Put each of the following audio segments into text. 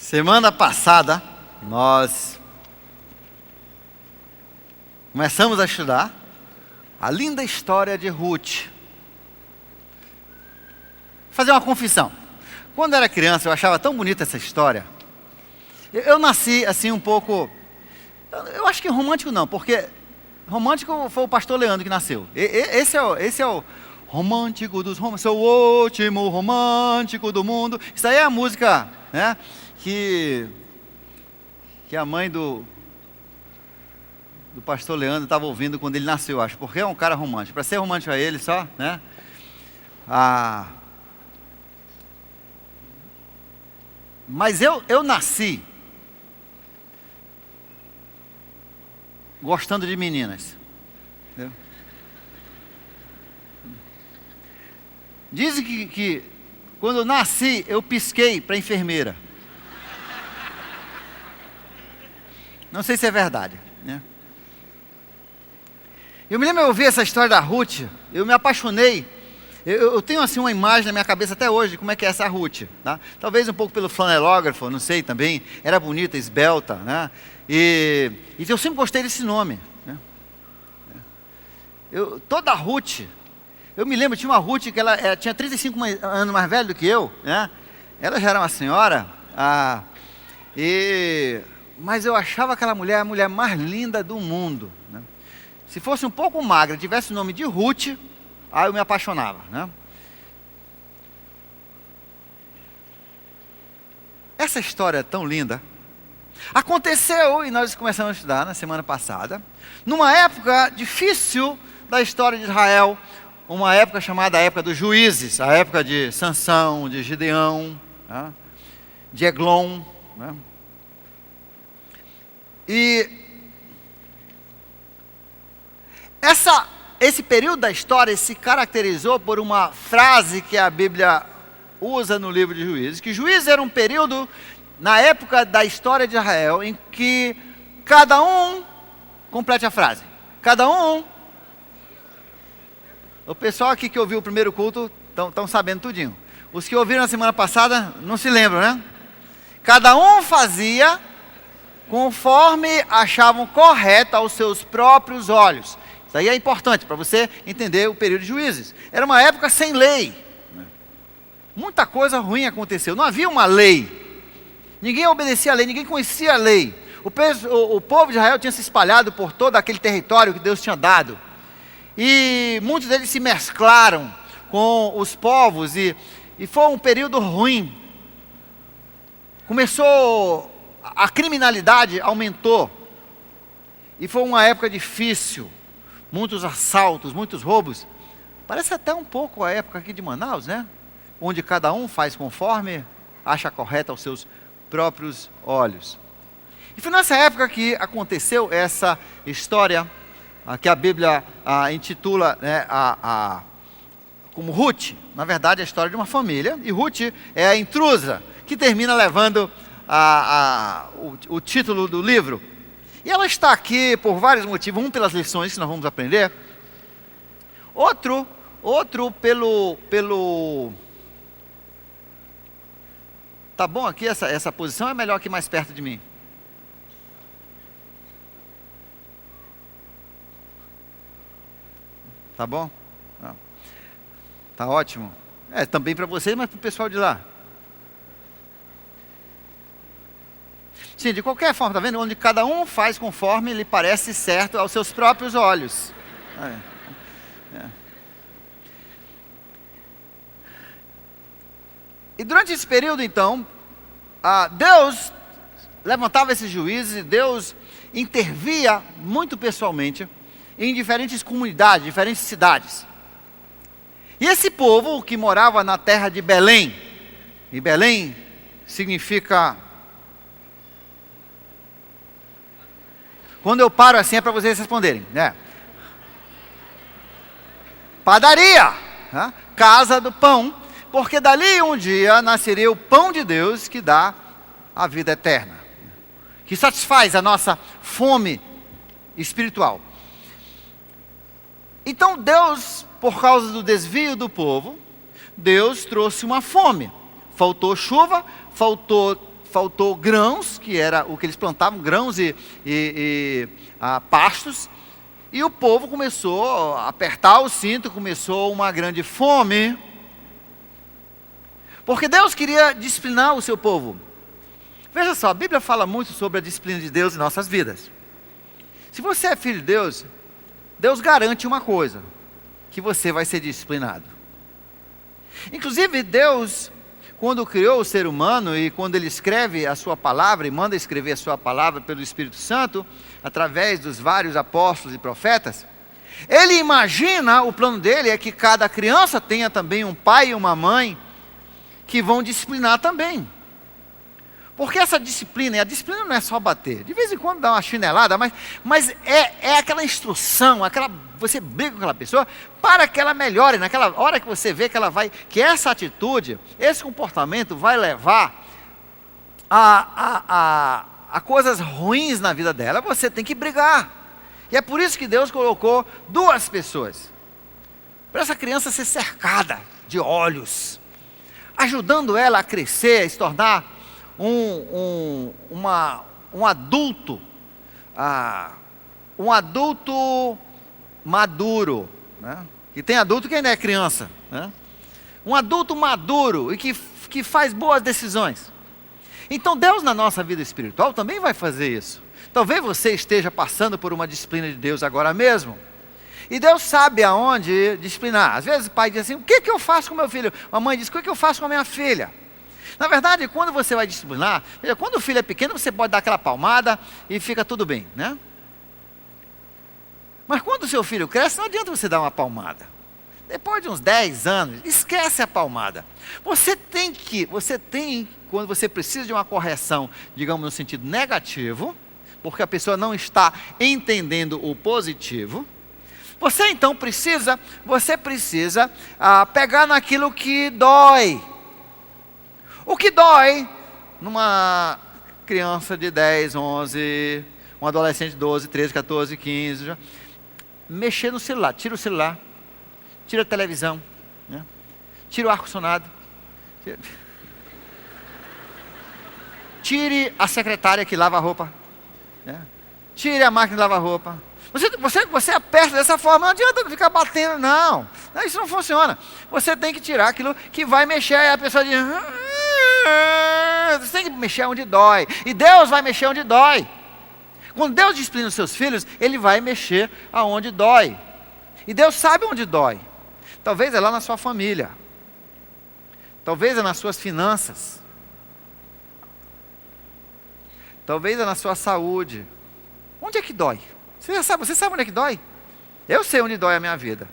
Semana passada, nós começamos a estudar a linda história de Ruth. Vou fazer uma confissão. Quando eu era criança, eu achava tão bonita essa história. Eu nasci assim um pouco... Eu acho que romântico não, porque romântico foi o pastor Leandro que nasceu. Esse é o romântico dos românticos. Sou o último romântico do mundo. Isso aí é a música, né? Que a mãe do pastor Leandro estava ouvindo quando ele nasceu, acho, porque é um cara romântico. Para ser romântico a ele só, né? Mas eu nasci gostando de meninas. Entendeu? Dizem que quando eu nasci, eu pisquei para enfermeira. Não sei se é verdade, né? Eu me lembro, eu ouvi essa história da Ruth, eu me apaixonei. Eu tenho assim uma imagem na minha cabeça até hoje de como é que é essa Ruth, tá? Talvez um pouco pelo flanelógrafo, não sei também. Era bonita, esbelta, né? E eu sempre gostei desse nome, né? Toda Ruth, eu me lembro, tinha uma Ruth que ela tinha 35 anos mais velha do que eu, né? Ela já era uma senhora, mas eu achava aquela mulher a mulher mais linda do mundo, né? Se fosse um pouco magra, tivesse o nome de Ruth, aí eu me apaixonava, né? Essa história é tão linda. Aconteceu, e nós começamos a estudar na semana passada, numa época difícil da história de Israel, uma época chamada a época dos juízes, a época de Sansão, de Gideão, né? De Eglon, né? E esse período da história se caracterizou por uma frase que a Bíblia usa no livro de Juízes, que Juízes era um período, na época da história de Israel, em que cada um, complete a frase, cada um, o pessoal aqui que ouviu o primeiro culto, estão sabendo tudinho. Os que ouviram na semana passada, não se lembram, né? Cada um fazia conforme achavam correto aos seus próprios olhos. Isso aí é importante para você entender o período de Juízes. Era uma época sem lei. Muita coisa ruim aconteceu. Não havia uma lei. Ninguém obedecia a lei, ninguém conhecia a lei. O povo de Israel tinha se espalhado por todo aquele território que Deus tinha dado. E muitos deles se mesclaram com os povos e foi um período ruim. A criminalidade aumentou. E foi uma época difícil. Muitos assaltos, muitos roubos. Parece até um pouco a época aqui de Manaus, né? Onde cada um faz conforme acha correto aos seus próprios olhos. E foi nessa época que aconteceu essa história que a Bíblia intitula, né, como Ruth. Na verdade, é a história de uma família. E Ruth é a intrusa que termina levando o título do livro. E ela está aqui por vários motivos. Um, pelas lições que nós vamos aprender. Outro pelo... Tá bom aqui essa posição? É melhor aqui mais perto de mim. Tá bom? Tá ótimo. Também para vocês, mas para o pessoal de lá. Sim, de qualquer forma, tá vendo? Onde cada um faz conforme lhe parece certo aos seus próprios olhos. E durante esse período, então, Deus levantava esses juízes e Deus intervia muito pessoalmente em diferentes comunidades, diferentes cidades. E esse povo que morava na terra de Belém, e Belém significa... Quando eu paro assim é para vocês responderem, né? Padaria, né? Casa do pão, porque dali um dia nasceria o pão de Deus que dá a vida eterna, que satisfaz a nossa fome espiritual. Então Deus, por causa do desvio do povo, Deus trouxe uma fome. Faltou chuva, faltou faltou grãos, que era o que eles plantavam, grãos pastos, e o povo começou a apertar o cinto, começou uma grande fome, porque Deus queria disciplinar o seu povo. Veja só, a Bíblia fala muito sobre a disciplina de Deus em nossas vidas. Se você é filho de Deus, Deus garante uma coisa, que você vai ser disciplinado. Inclusive Deus, quando criou o ser humano e quando Ele escreve a sua palavra e manda escrever a sua palavra pelo Espírito Santo, através dos vários apóstolos e profetas, Ele imagina, o plano dele é que cada criança tenha também um pai e uma mãe que vão disciplinar também. Porque essa disciplina, e a disciplina não é só bater, de vez em quando dá uma chinelada, mas é aquela instrução, você briga com aquela pessoa para que ela melhore, naquela hora que você vê que essa atitude, esse comportamento vai levar a coisas ruins na vida dela, você tem que brigar. E é por isso que Deus colocou duas pessoas, para essa criança ser cercada de olhos, ajudando ela a crescer, a se tornar um adulto maduro, né? Que tem adulto que ainda é criança, né? Um adulto maduro e que faz boas decisões. Então Deus na nossa vida espiritual também vai fazer isso. Talvez você esteja passando por uma disciplina de Deus agora mesmo, e Deus sabe aonde disciplinar. Às vezes o pai diz assim: o que eu faço com meu filho? A mãe diz: o que eu faço com a minha filha? Na verdade, quando você vai disciplinar, quando o filho é pequeno, você pode dar aquela palmada e fica tudo bem, né? Mas quando o seu filho cresce, não adianta você dar uma palmada. Depois de uns 10 anos, esquece a palmada. Você tem, quando você precisa de uma correção, digamos no sentido negativo, porque a pessoa não está entendendo o positivo, você então precisa pegar naquilo que dói. O que dói numa criança de 10, 11, um adolescente de 12, 13, 14, 15, mexer no celular, tira o celular, tira a televisão, né? Tira o ar-condicionado, tire a secretária que lava a roupa, né? Tire a máquina de lavar roupa. Você aperta dessa forma, não adianta ficar batendo, não, isso não funciona. Você tem que tirar aquilo que vai mexer, aí a pessoa diz: você tem que mexer onde dói, e Deus vai mexer onde dói. Quando Deus disciplina os seus filhos, Ele vai mexer aonde dói, e Deus sabe onde dói. Talvez é lá na sua família, talvez é nas suas finanças, talvez é na sua saúde. Onde é que dói? Você sabe onde é que dói? Eu sei onde dói a minha vida.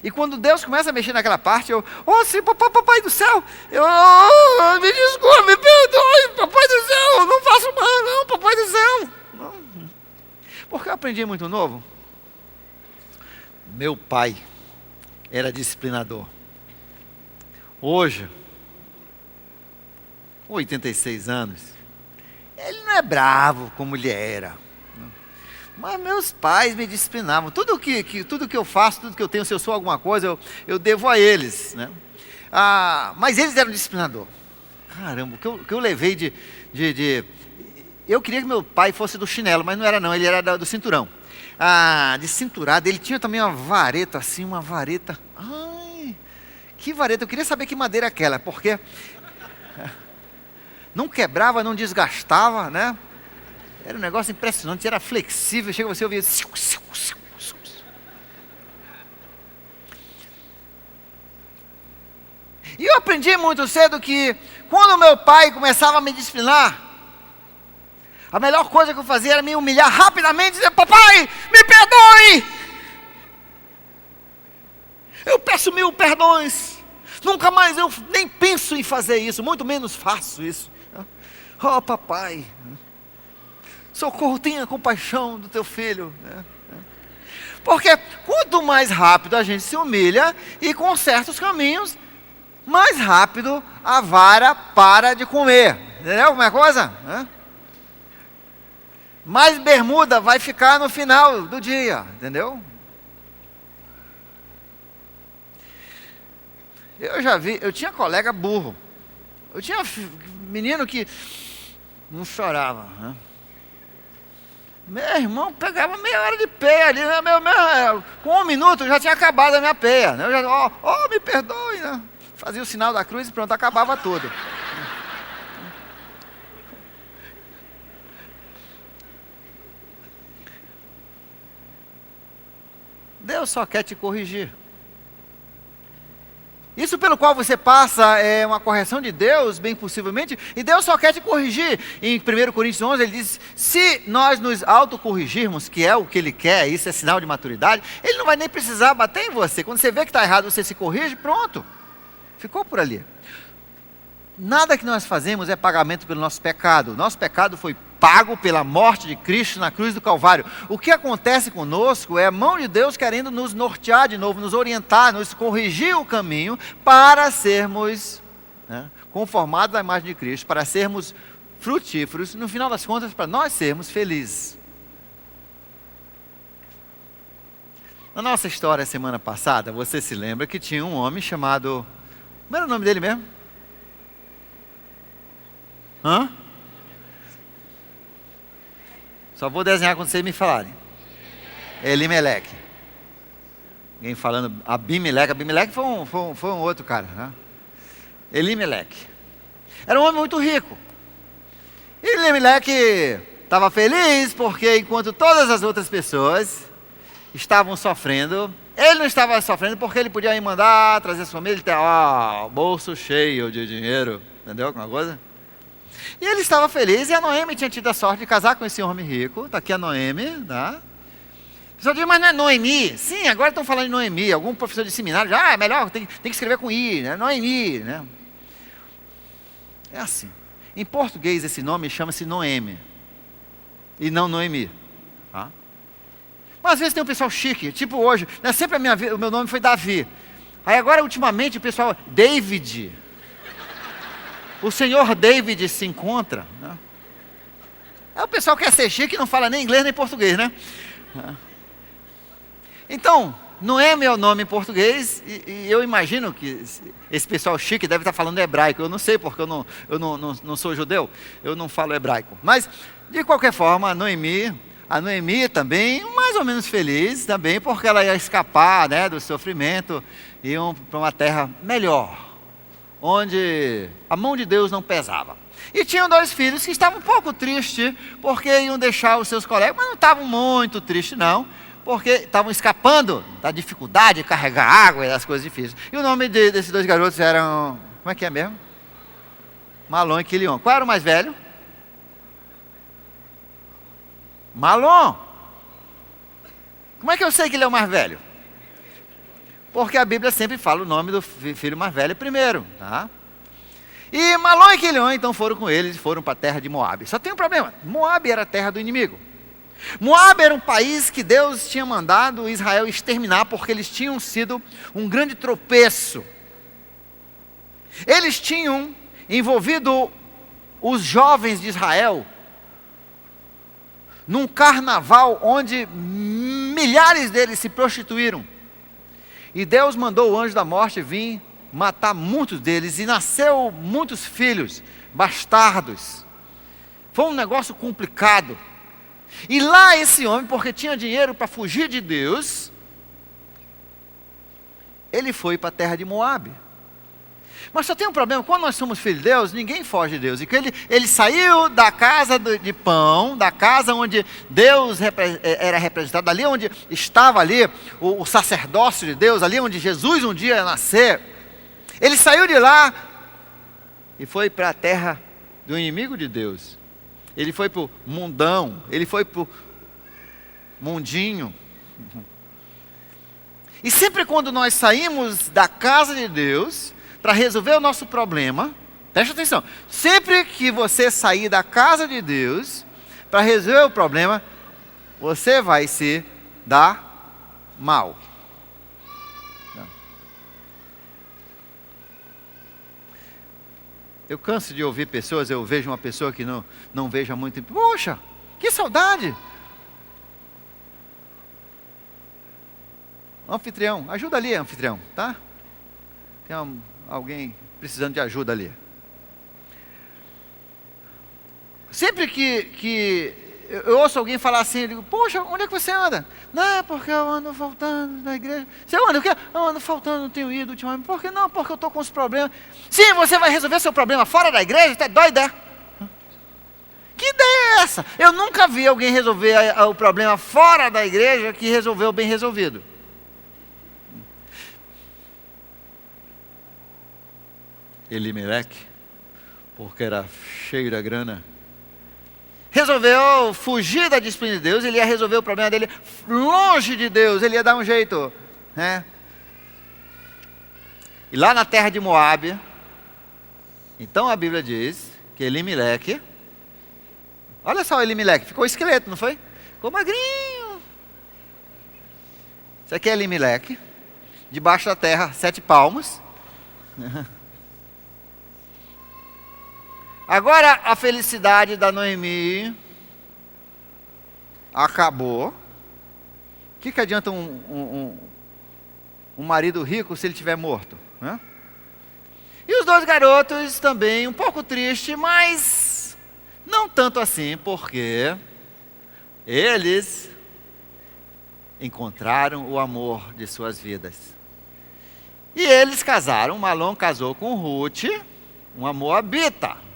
E quando Deus começa a mexer naquela parte, sim, papai do céu, me desculpe, me perdoe, papai do céu, não faço mal não, papai do céu. Não. Porque eu aprendi muito novo. Meu pai era disciplinador. Hoje, com 86 anos, ele não é bravo como ele era. Mas meus pais me disciplinavam. Tudo que eu faço, tudo que eu tenho, se eu sou alguma coisa, eu devo a eles, né? Mas eles eram disciplinador. Caramba, o que eu levei de... Eu queria que meu pai fosse do chinelo, mas não era não, ele era do cinturão. De cinturada, ele tinha também uma vareta assim, uma vareta. Ai, que vareta, eu queria saber que madeira é aquela, porque não quebrava, não desgastava, né? Era um negócio impressionante, era flexível, chega você ouvir. E eu aprendi muito cedo que quando meu pai começava a me disciplinar, a melhor coisa que eu fazia era me humilhar rapidamente e dizer: papai, me perdoe! Eu peço 1000 perdões, nunca mais eu nem penso em fazer isso, muito menos faço isso. Oh papai, socorro, tenha compaixão do teu filho, né? Porque quanto mais rápido a gente se humilha e conserta os caminhos, mais rápido a vara para de comer. Entendeu como é a coisa? Mais bermuda vai ficar no final do dia, entendeu? Eu já vi, eu tinha colega burro. menino que não chorava, né? Meu irmão pegava meia hora de peia ali, né? Com 1 minuto já tinha acabado a minha peia, né? Eu já, me perdoe, né? Fazia o sinal da cruz e pronto, acabava tudo. Deus só quer te corrigir. Isso pelo qual você passa é uma correção de Deus, bem possivelmente, e Deus só quer te corrigir. Em 1 Coríntios 11 ele diz, se nós nos autocorrigirmos, que é o que Ele quer, isso é sinal de maturidade, Ele não vai nem precisar bater em você. Quando você vê que está errado, você se corrige, pronto. Ficou por ali. Nada que nós fazemos é pagamento pelo nosso pecado. Nosso pecado foi pago pela morte de Cristo na cruz do Calvário. O que acontece conosco é a mão de Deus querendo nos nortear de novo, nos orientar, nos corrigir o caminho para sermos, né, conformados à imagem de Cristo, para sermos frutíferos, no final das contas, para nós sermos felizes. Na nossa história semana passada, você se lembra que tinha um homem chamado... Como era o nome dele mesmo? Só vou desenhar quando vocês me falarem. Elimeleque. Alguém falando Abimeleque. Abimeleque foi um outro cara, né? Elimeleque. Era um homem muito rico. E Elimeleque estava feliz porque enquanto todas as outras pessoas estavam sofrendo, ele não estava sofrendo porque ele podia ir mandar, trazer sua família, ele tinha bolso cheio de dinheiro, entendeu alguma coisa? E ele estava feliz, e a Noemi tinha tido a sorte de casar com esse homem rico. Está aqui a Noemi, tá? O pessoal diz, mas não é Noemi? Sim, agora estão falando de Noemi. Algum professor de seminário diz, é melhor, tem que escrever com I, né? Noemi, né? É assim. Em português esse nome chama-se Noemi, e não Noemi, tá? Mas às vezes tem um pessoal chique, tipo hoje, né? Sempre o meu nome foi Davi. Aí agora, ultimamente, o pessoal, David. O senhor David se encontra, né? O pessoal quer ser chique e não fala nem inglês nem português, né? Então, Noemi é o nome em português, e eu imagino que esse pessoal chique deve estar falando hebraico. Eu não sei, porque eu não sou judeu, eu não falo hebraico. Mas, de qualquer forma, a Noemi também, mais ou menos feliz também, porque ela ia escapar, né, do sofrimento e ir para uma terra melhor, onde a mão de Deus não pesava. E tinham 2 filhos que estavam um pouco tristes, porque iam deixar os seus colegas, mas não estavam muito tristes não, porque estavam escapando da dificuldade de carregar água e das coisas difíceis. E o nome desses 2 garotos eram, como é que é mesmo? Malom e Quilion. Qual era o mais velho? Malom. Como é que eu sei que ele é o mais velho? Porque a Bíblia sempre fala o nome do filho mais velho primeiro, tá? E Malom e Quilion então foram com eles e foram para a terra de Moabe. Só tem um problema, Moabe era a terra do inimigo. Moabe era um país que Deus tinha mandado Israel exterminar, porque eles tinham sido um grande tropeço. Eles tinham envolvido os jovens de Israel num carnaval onde milhares deles se prostituíram. E Deus mandou o anjo da morte vir matar muitos deles, e nasceu muitos filhos, bastardos. Foi um negócio complicado. E lá esse homem, porque tinha dinheiro para fugir de Deus, ele foi para a terra de Moabe. Mas só tem um problema, quando nós somos filhos de Deus, ninguém foge de Deus. E que ele saiu da casa de pão, da casa onde Deus era representado, ali onde estava ali o sacerdócio de Deus, ali onde Jesus um dia ia nascer. Ele saiu de lá e foi para a terra do inimigo de Deus. Ele foi para o mundão, ele foi para o mundinho. E sempre quando nós saímos da casa de Deus para resolver o nosso problema, preste atenção, sempre que você sair da casa de Deus para resolver o problema, você vai se dar mal. Eu canso de ouvir pessoas, eu vejo uma pessoa que não vejo há muito tempo, poxa, que saudade. Anfitrião, ajuda ali, anfitrião, tá? Tem alguém precisando de ajuda ali. Sempre que eu ouço alguém falar assim, eu digo, poxa, onde é que você anda? Não, é porque eu ando faltando na igreja. Você anda o quê? Eu ando faltando, não tenho ido ultimamente. Por que não? Porque eu estou com os problemas. Sim, você vai resolver seu problema fora da igreja? Você é doida? Que ideia é essa? Eu nunca vi alguém resolver o problema fora da igreja que resolveu bem resolvido. Elimeleque, porque era cheio da grana, resolveu fugir da disciplina de Deus. Ele ia resolver o problema dele longe de Deus, ele ia dar um jeito, né? E lá na terra de Moabe, então a Bíblia diz que Elimeleque, olha só, Elimeleque, ficou esqueleto, não foi? Ficou magrinho. Isso aqui é Elimeleque, debaixo da terra, 7 palmos. Agora a felicidade da Noemi acabou. O que adianta um marido rico se ele estiver morto, né? E os 2 garotos também um pouco tristes, mas não tanto assim, porque eles encontraram o amor de suas vidas. E eles casaram. Malom casou com Ruth, uma moabita.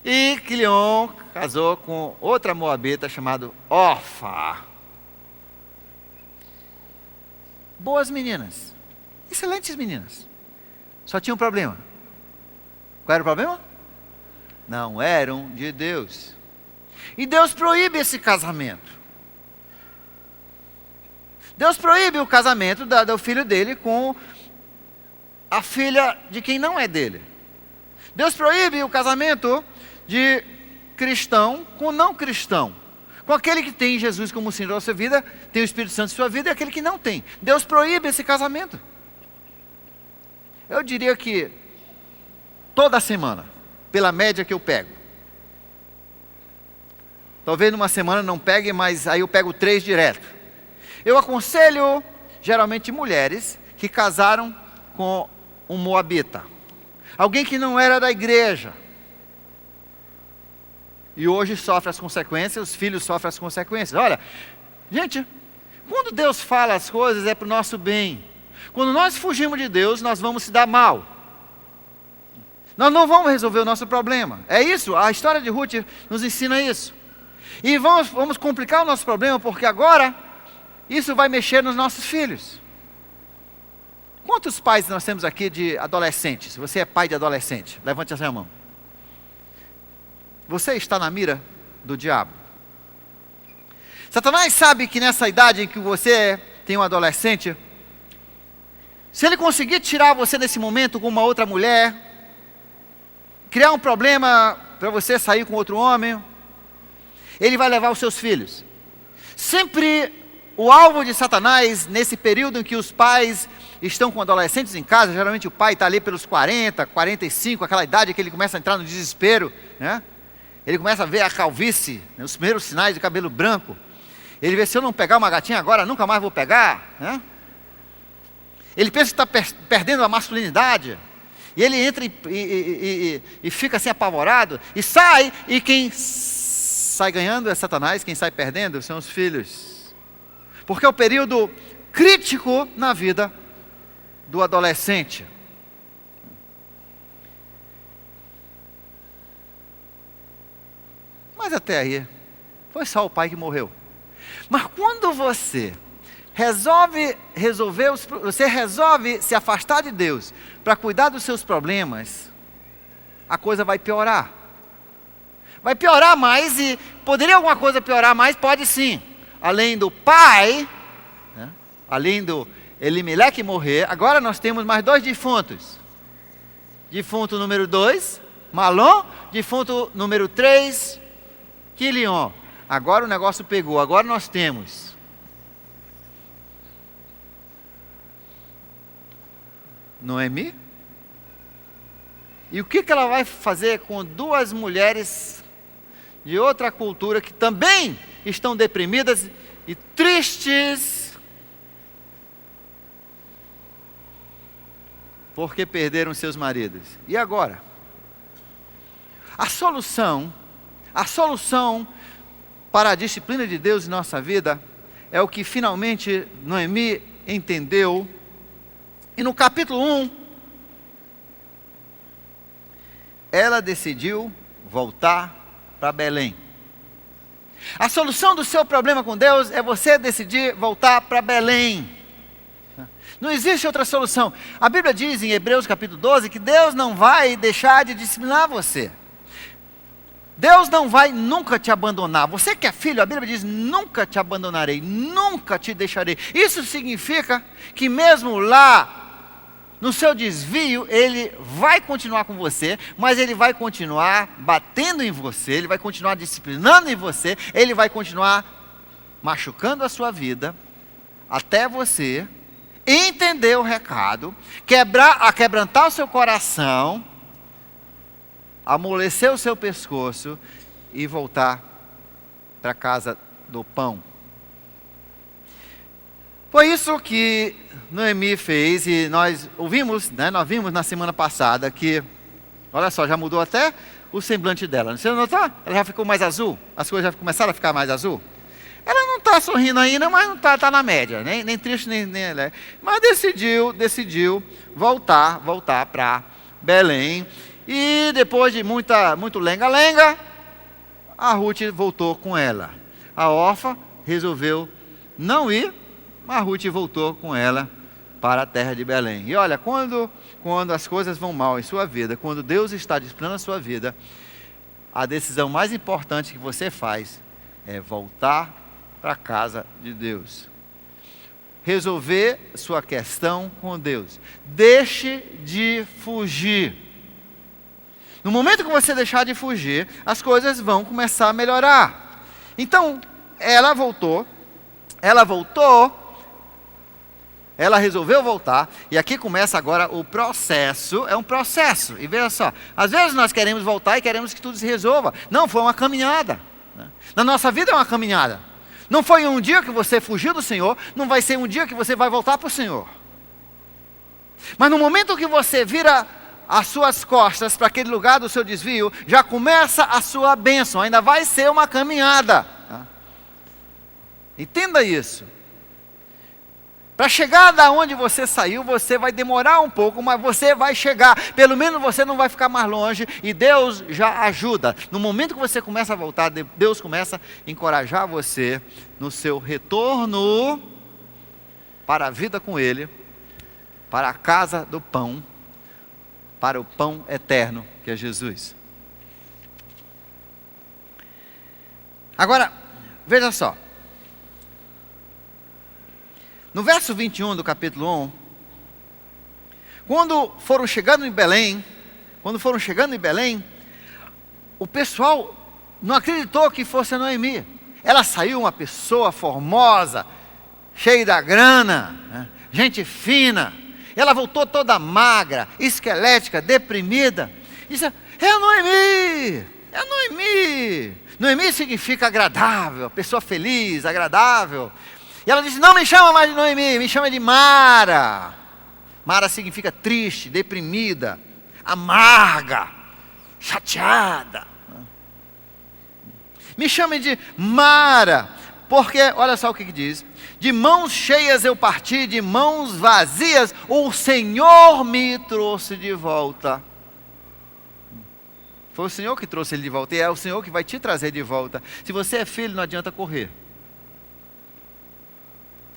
E Quilion casou com outra moabita chamada Orfa. Boas meninas, excelentes meninas. Só tinha um problema. Qual era o problema? Não eram de Deus. E Deus proíbe esse casamento. Deus proíbe o casamento do filho dele com a filha de quem não é dele. Deus proíbe o casamento de cristão com não cristão, com aquele que tem Jesus como Senhor da sua vida, tem o Espírito Santo em sua vida, e aquele que não tem. Deus proíbe esse casamento. Eu diria que toda semana, pela média que eu pego, talvez numa semana não pegue, mas aí eu pego 3 direto. Eu aconselho geralmente mulheres que casaram com um moabita, alguém que não era da igreja, e hoje sofre as consequências, os filhos sofrem as consequências. Olha, gente, quando Deus fala as coisas é para o nosso bem. Quando nós fugimos de Deus, nós vamos se dar mal. Nós não vamos resolver o nosso problema. É isso, a história de Ruth nos ensina isso. E vamos complicar o nosso problema, porque agora isso vai mexer nos nossos filhos. Quantos pais nós temos aqui de adolescentes? Você é pai de adolescente? Levante a mão. Você está na mira do diabo. Satanás sabe que nessa idade em que você tem um adolescente, se ele conseguir tirar você nesse momento com uma outra mulher, criar um problema para você sair com outro homem, ele vai levar os seus filhos. Sempre o alvo de Satanás, nesse período em que os pais estão com adolescentes em casa, geralmente o pai está ali pelos 40, 45, aquela idade que ele começa a entrar no desespero, né? Ele começa a ver a calvície, né, os primeiros sinais de cabelo branco. Ele vê, se eu não pegar uma gatinha agora, nunca mais vou pegar, né? Ele pensa que está perdendo a masculinidade. E ele entra e fica assim apavorado, e sai, e quem sai ganhando é Satanás, quem sai perdendo são os filhos. Porque é o período crítico na vida do adolescente. Mas até aí, foi só o pai que morreu. Mas quando você resolve se afastar de Deus para cuidar dos seus problemas, a coisa vai piorar. Vai piorar mais, e poderia alguma coisa piorar mais? Pode sim. Além do pai, né, além do Elimeleque morrer, agora nós temos mais 2 defuntos. Defunto número 2, Malom. Defunto número 3, Quilion. Agora o negócio pegou. Agora nós temos Noemi. E o que ela vai fazer com 2 mulheres de outra cultura que também estão deprimidas e tristes porque perderam seus maridos? E agora? a solução para a disciplina de Deus em nossa vida é o que finalmente Noemi entendeu. E no capítulo 1, ela decidiu voltar para Belém. A solução do seu problema com Deus é você decidir voltar para Belém. Não existe outra solução. A Bíblia diz em Hebreus capítulo 12 que Deus não vai deixar de disciplinar você. Deus não vai nunca te abandonar. Você que é filho, a Bíblia diz: nunca te abandonarei, nunca te deixarei. Isso significa que mesmo lá, no seu desvio, Ele vai continuar com você, mas Ele vai continuar batendo em você, Ele vai continuar disciplinando em você, Ele vai continuar machucando a sua vida, até você entender o recado, quebrantar o seu coração, amolecer o seu pescoço e voltar para a casa do pão. Foi isso que Noemi fez, e nós ouvimos, nós vimos na semana passada que, olha só, já mudou até o semblante dela. Você notou? Ela já ficou mais azul, as coisas já começaram a ficar mais azul. Ela não está sorrindo ainda, mas não está na média, nem triste, nem alegre. Mas decidiu voltar para Belém. E depois de muito lenga-lenga, a Ruth voltou com ela. A órfã resolveu não ir, mas a Ruth voltou com ela para a terra de Belém. E olha, quando as coisas vão mal em sua vida, quando Deus está disciplinando a sua vida, a decisão mais importante que você faz é voltar para a casa de Deus. Resolver sua questão com Deus. Deixe de fugir. No momento que você deixar de fugir, as coisas vão começar a melhorar. Então, ela resolveu voltar, e aqui começa agora o processo. É um processo, e veja só, às vezes nós queremos voltar e queremos que tudo se resolva. Não, foi uma caminhada, né? Na nossa vida é uma caminhada. Não foi um dia que você fugiu do Senhor, não vai ser um dia que você vai voltar para o Senhor. Mas no momento que você vira as suas costas para aquele lugar do seu desvio, já começa a sua bênção, ainda vai ser uma caminhada. Entenda isso. Para chegar da onde você saiu, você vai demorar um pouco, mas você vai chegar. Pelo menos você não vai ficar mais longe, e Deus já ajuda. No momento que você começa a voltar, Deus começa a encorajar você no seu retorno para a vida com Ele, para a casa do pão, para o pão eterno, que é Jesus. Agora, veja só. No verso 21 do capítulo 1, quando foram chegando em Belém, o pessoal não acreditou que fosse a Noemi. Ela saiu uma pessoa formosa, cheia da grana, né? Gente fina. Ela voltou toda magra, esquelética, deprimida. Disse: é a Noemi, é a Noemi. Noemi significa agradável, pessoa feliz, agradável. E ela disse: não me chama mais de Noemi, me chama de Mara. Mara significa triste, deprimida, amarga, chateada. Me chame de Mara, porque olha só o que diz: de mãos cheias eu parti, de mãos vazias o Senhor me trouxe de volta. Foi o Senhor que trouxe ele de volta, e é o Senhor que vai te trazer de volta. Se você é filho, não adianta correr.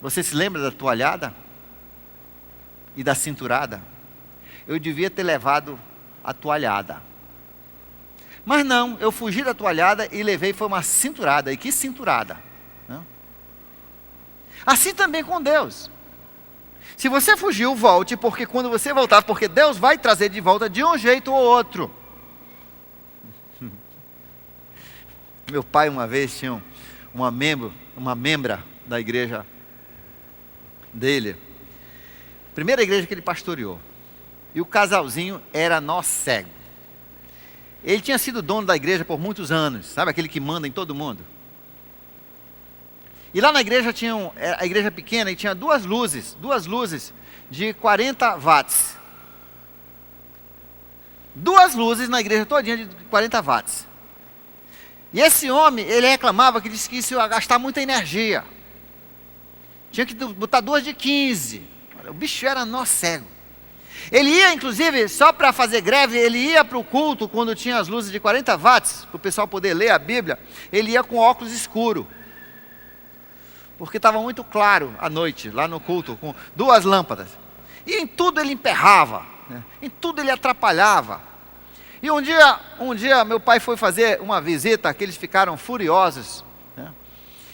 Você se lembra da toalhada? E da cinturada? Eu devia ter levado a toalhada. Mas não, eu fugi da toalhada e levei, foi uma cinturada. E que cinturada? Não? Assim também com Deus. Se você fugiu, volte, porque quando você voltar, porque Deus vai trazer de volta de um jeito ou outro. Meu pai uma vez tinha uma membra da igreja dele, primeira igreja que ele pastoreou, e o casalzinho era nó cego. Ele tinha sido dono da igreja por muitos anos, sabe, aquele que manda em todo mundo. E lá na igreja tinha a igreja pequena, e tinha duas luzes de 40 watts. 2 luzes na igreja todinha de 40 watts. E esse homem, ele reclamava que disse que isso ia gastar muita energia. Tinha que botar 2 de 15. O bicho era nó cego. Ele ia, inclusive, só para fazer greve, ele ia para o culto quando tinha as luzes de 40 watts, para o pessoal poder ler a Bíblia. Ele ia com óculos escuros, porque estava muito claro à noite, lá no culto, com 2 lâmpadas. E em tudo ele emperrava, né? Em tudo ele atrapalhava. E um dia meu pai foi fazer uma visita, que eles ficaram furiosos, né?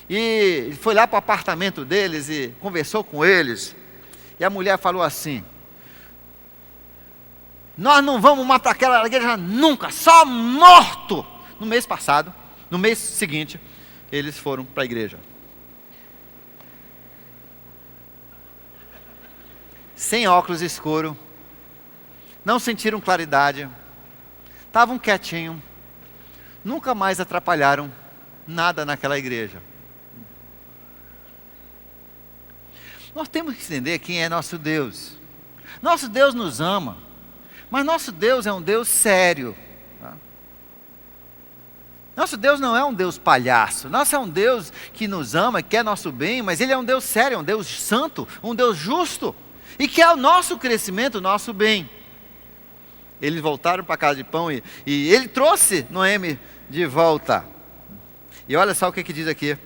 E foi lá para o apartamento deles e conversou com eles. E a mulher falou assim: nós não vamos mais para aquela igreja nunca, só morto. No mês passado, no mês seguinte, eles foram para a igreja. Sem óculos escuros, não sentiram claridade, estavam quietinhos, nunca mais atrapalharam nada naquela igreja. Nós temos que entender quem é nosso Deus. Nosso Deus nos ama, mas nosso Deus é um Deus sério. Tá? Nosso Deus não é um Deus palhaço. Nosso é um Deus que nos ama, que quer nosso bem, mas Ele é um Deus sério, um Deus santo, um Deus justo, e quer o nosso crescimento, o nosso bem. Eles voltaram para a casa de pão e Ele trouxe Noemi de volta. E olha só o que diz aqui.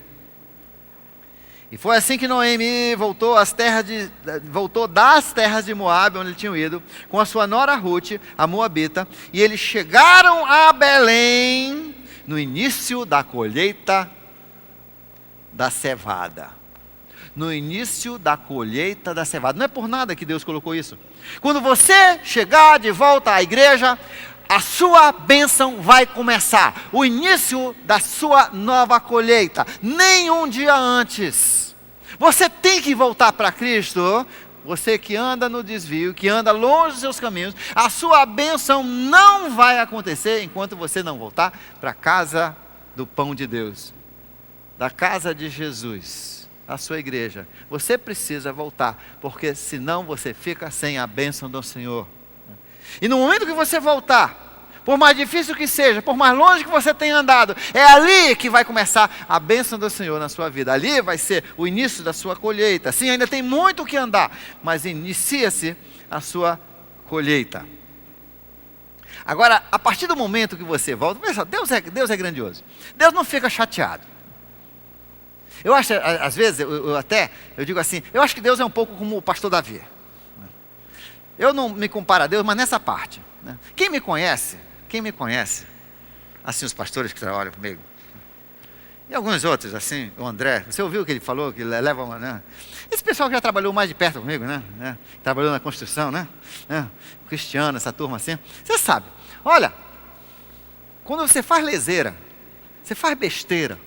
E foi assim que Noemi voltou das terras de Moabe, onde ele tinha ido, com a sua nora Ruth, a moabita, e eles chegaram a Belém no início da colheita da cevada. No início da colheita da cevada. Não é por nada que Deus colocou isso. Quando você chegar de volta à igreja, a sua bênção vai começar. O início da sua nova colheita. Nem um dia antes. Você tem que voltar para Cristo. Você que anda no desvio, que anda longe dos seus caminhos, a sua bênção não vai acontecer enquanto você não voltar para a casa do pão de Deus. Da casa de Jesus. A sua igreja. Você precisa voltar, porque senão você fica sem a bênção do Senhor. E no momento que você voltar, por mais difícil que seja, por mais longe que você tenha andado, é ali que vai começar a bênção do Senhor na sua vida. Ali vai ser o início da sua colheita. Sim, ainda tem muito o que andar, mas inicia-se a sua colheita. Agora, a partir do momento que você volta, veja, Deus é grandioso. Deus não fica chateado. Eu acho, às vezes, eu digo assim, eu acho que Deus é um pouco como o pastor Davi. Eu não me comparo a Deus, mas nessa parte. Né? Quem me conhece, assim os pastores que trabalham comigo, e alguns outros, assim, o André, você ouviu o que ele falou, que leva uma, né? Esse pessoal que já trabalhou mais de perto comigo, né? Trabalhou na construção, né? O Cristiano, essa turma assim, você sabe, olha, quando você faz leseira, você faz besteira,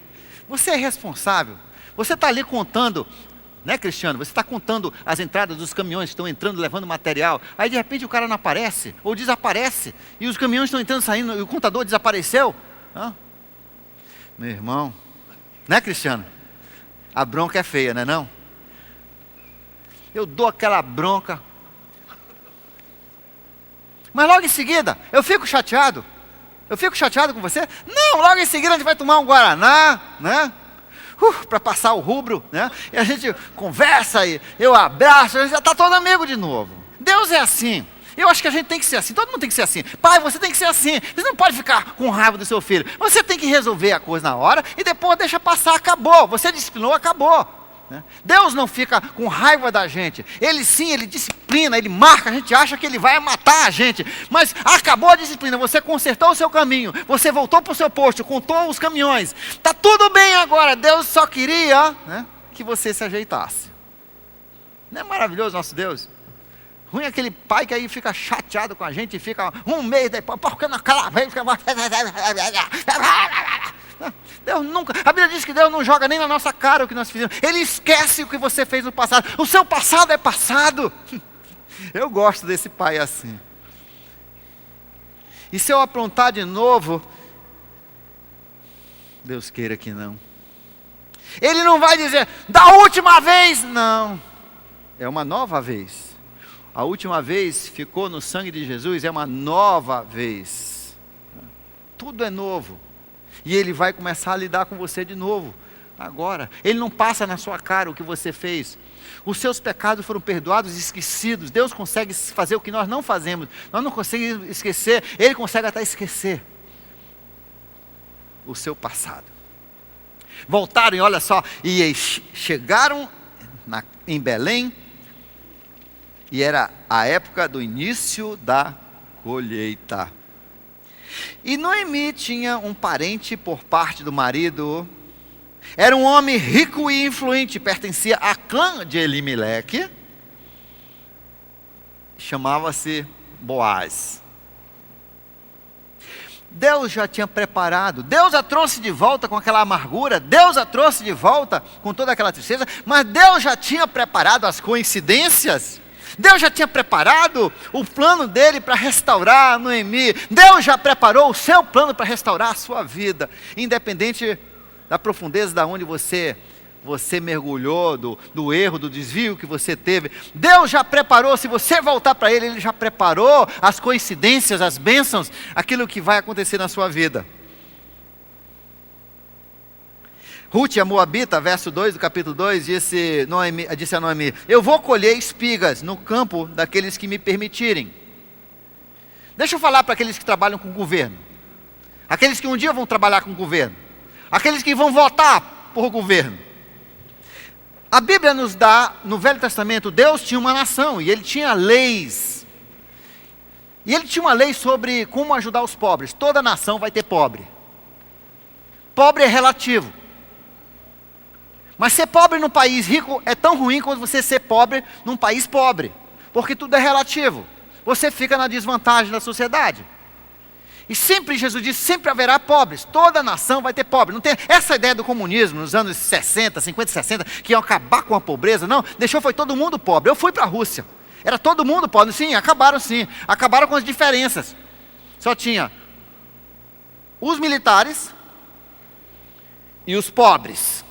você é responsável, você está ali contando, né, Cristiano? Você está contando as entradas dos caminhões que estão entrando, levando material. Aí de repente o cara não aparece, ou desaparece, e os caminhões estão entrando, saindo, e o contador desapareceu. Meu irmão, né, Cristiano? A bronca é feia, não é não? Eu dou aquela bronca, mas logo em seguida eu fico chateado. Eu fico chateado com você? Não, logo em seguida a gente vai tomar um Guaraná, né? Para passar o rubro, né? E a gente conversa e eu abraço, a gente já está todo amigo de novo. Deus é assim. Eu acho que a gente tem que ser assim, todo mundo tem que ser assim. Pai, você tem que ser assim. Você não pode ficar com raiva do seu filho. Você tem que resolver a coisa na hora e depois deixa passar, acabou. Você disciplinou, acabou. Deus não fica com raiva da gente. Ele sim, Ele disciplina, Ele marca. A gente acha que Ele vai matar a gente, mas acabou a disciplina, você consertou o seu caminho, você voltou para o seu posto, contou os caminhões, está tudo bem agora. Deus só queria, né, que você se ajeitasse. Não é maravilhoso nosso Deus? Ruim é aquele pai que aí fica chateado com a gente e fica um mês depois, porque naquela vez Deus nunca, a Bíblia diz que Deus não joga nem na nossa cara o que nós fizemos. Ele esquece o que você fez no passado. O seu passado é passado. Eu gosto desse pai assim. E se eu aprontar de novo, Deus queira que não. Ele não vai dizer, da última vez, não. É uma nova vez. A última vez ficou no sangue de Jesus, é uma nova vez. Tudo é novo. E Ele vai começar a lidar com você de novo, agora. Ele não passa na sua cara o que você fez. Os seus pecados foram perdoados e esquecidos. Deus consegue fazer o que nós não fazemos. Nós não conseguimos esquecer. Ele consegue até esquecer o seu passado. Voltaram e olha só, e chegaram em Belém, e era a época do início da colheita. E Noemi tinha um parente por parte do marido. Era um homem rico e influente, pertencia à clã de Elimeleque. Chamava-se Boaz. Deus já tinha preparado, Deus a trouxe de volta com aquela amargura, Deus a trouxe de volta com toda aquela tristeza, mas Deus já tinha preparado as coincidências, Deus já tinha preparado o plano dele para restaurar Noemi, Deus já preparou o seu plano para restaurar a sua vida, independente da profundeza da onde você mergulhou, do erro, do desvio que você teve. Deus já preparou, se você voltar para Ele, Ele já preparou as coincidências, as bênçãos, aquilo que vai acontecer na sua vida. Ruth, a Moabita, verso 2 do capítulo 2, disse a Noemi: eu vou colher espigas no campo daqueles que me permitirem. Deixa eu falar para aqueles que trabalham com o governo, aqueles que um dia vão trabalhar com o governo, aqueles que vão votar por governo. A Bíblia nos dá, no Velho Testamento, Deus tinha uma nação e Ele tinha leis. E Ele tinha uma lei sobre como ajudar os pobres. Toda nação vai ter pobre. Pobre é relativo. Mas ser pobre num país rico é tão ruim quanto você ser pobre num país pobre. Porque tudo é relativo. Você fica na desvantagem da sociedade. E sempre, Jesus disse, sempre haverá pobres. Toda nação vai ter pobre. Não tem essa ideia do comunismo nos anos 60, 50, 60, que iam acabar com a pobreza. Não, foi todo mundo pobre. Eu fui para a Rússia. Era todo mundo pobre. Sim, acabaram sim. Acabaram com as diferenças. Só tinha os militares e os pobres.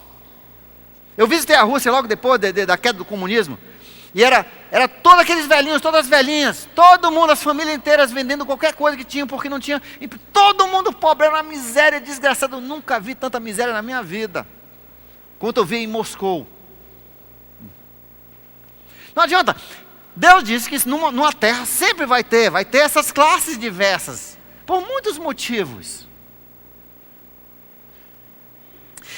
Eu visitei a Rússia logo depois da queda do comunismo. E era todos aqueles velhinhos, todas as velhinhas, todo mundo, as famílias inteiras vendendo qualquer coisa que tinham, porque não tinha. E todo mundo pobre, era uma miséria desgraçada. Eu nunca vi tanta miséria na minha vida, quanto eu vi em Moscou. Não adianta. Deus disse que numa terra sempre vai ter essas classes diversas, por muitos motivos.